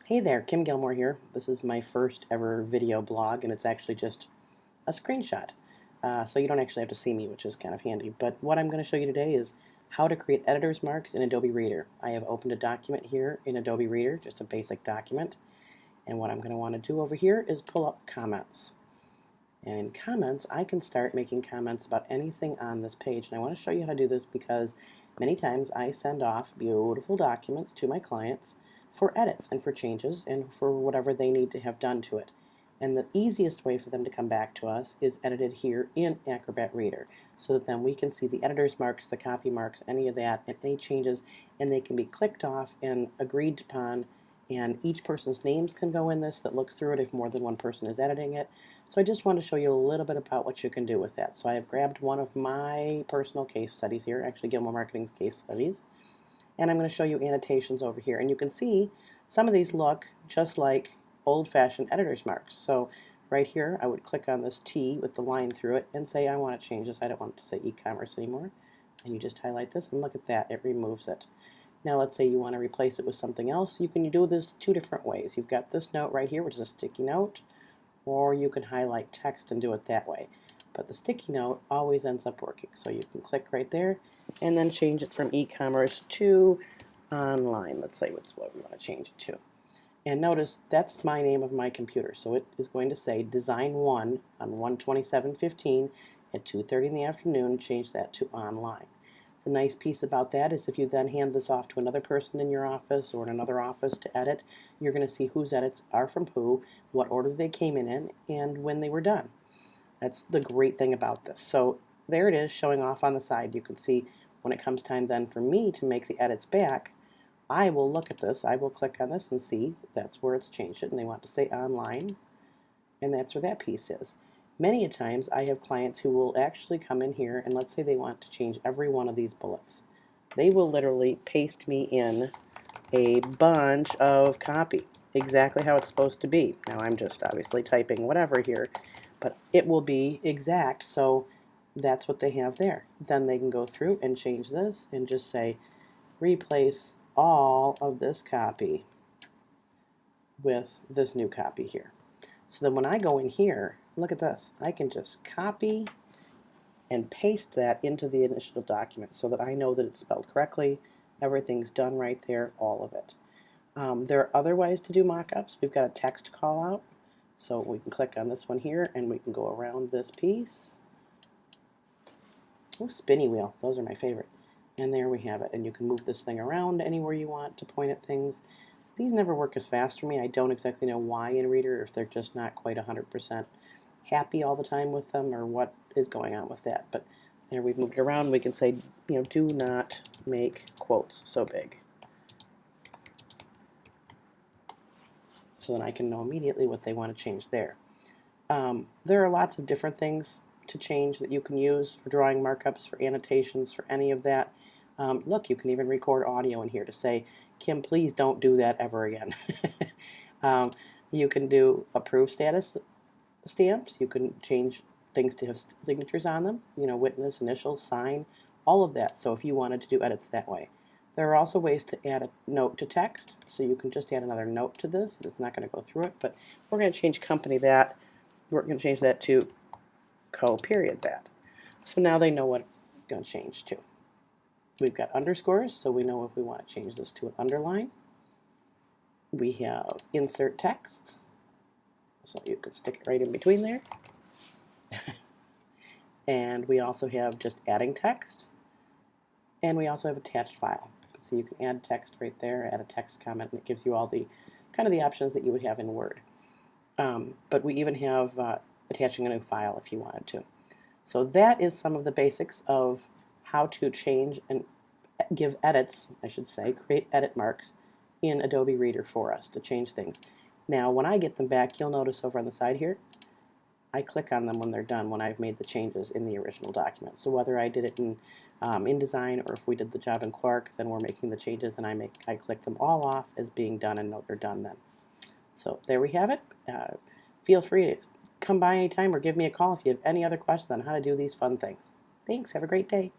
Hey there, Kim Gilmore here. This is my first ever video blog, and it's actually just a screenshot. So you don't actually have to see me, which is kind of handy. But what I'm going to show you today is how to create editor's marks in Adobe Reader. I have opened a document here in Adobe Reader, just a basic document. And what I'm going to want to do over here is pull up comments. And in comments, I can start making comments about anything on this page. And I want to show you how to do this because many times I send off beautiful documents to my clients for edits and for changes and for whatever they need to have done to it. And the easiest way for them to come back to us is edited here in Acrobat Reader, so that then we can see the editor's marks, the copy marks, any of that, and any changes, and they can be clicked off and agreed upon, and each person's names can go in this that looks through it if more than one person is editing it. So I just want to show you a little bit about what you can do with that. So I have grabbed one of my personal case studies here, actually Gilmore Marketing's case studies, and I'm going to show you annotations over here. And you can see some of these look just like old-fashioned editor's marks. So right here, I would click on this T with the line through it and say I want to change this. I don't want it to say e-commerce anymore. And you just highlight this and look at that, it removes it. Now let's say you want to replace it with something else. You can do this two different ways. You've got this note right here, which is a sticky note, or you can highlight text and do it that way. But the sticky note always ends up working. So you can click right there and then change it from e-commerce to online. Let's say what's what we want to change it to. And notice that's my name of my computer. So it is going to say Design 1 on 1/27/15 at 2:30 in the afternoon. Change that to online. The nice piece about that is if you then hand this off to another person in your office or in another office to edit, you're going to see whose edits are from who, what order they came in, and when they were done. That's the great thing about this. So there it is showing off on the side. You can see when it comes time then for me to make the edits back, I will look at this, I will click on this and see that's where it's changed it, and they want to say online, and that's where that piece is. Many a times I have clients who will actually come in here and let's say they want to change every one of these bullets. They will literally paste me in a bunch of copy, exactly how it's supposed to be. Now I'm just obviously typing whatever here, but it will be exact, so that's what they have there. Then they can go through and change this and just say replace all of this copy with this new copy here. So then when I go in here, look at this, I can just copy and paste that into the initial document so that I know that it's spelled correctly, everything's done right there, all of it. There are other ways to do mock-ups. We've got a text call out, so we can click on this one here and we can go around this piece. Oh, spinny wheel, those are my favorite. And there we have it, and you can move this thing around anywhere you want to point at things. These never work as fast for me. I don't exactly know why in Reader, if they're just not quite 100% happy all the time with them or what is going on with that. But there we've moved it around. We can say, do not make quotes so big. So then I can know immediately what they want to change there. There are lots of different things to change that you can use for drawing markups, for annotations, for any of that. Look, you can even record audio in here to say, Kim, please don't do that ever again. You can do approve status stamps. You can change things to have signatures on them, witness, initials, sign, all of that. So if you wanted to do edits that way. There are also ways to add a note to text. So you can just add another note to this. It's not going to go through it, but we're going to change company that. We're going to change that to co-period that. So now they know what it's going to change to. We've got underscores, so we know if we want to change this to an underline. We have insert text, so you can stick it right in between there. And we also have just adding text. And we also have attached file. So you can add text right there, add a text comment, and it gives you all the kind of the options that you would have in Word. But we even have attaching a new file if you wanted to. So that is some of the basics of how to change and give edits, I should say, create edit marks in Adobe Reader for us to change things. Now, when I get them back, you'll notice over on the side here, I click on them when they're done, when I've made the changes in the original document. So whether I did it in InDesign or if we did the job in Quark, then we're making the changes and I click them all off as being done and know they're done then. So there we have it. Feel free to come by anytime or give me a call if you have any other questions on how to do these fun things. Thanks. Have a great day.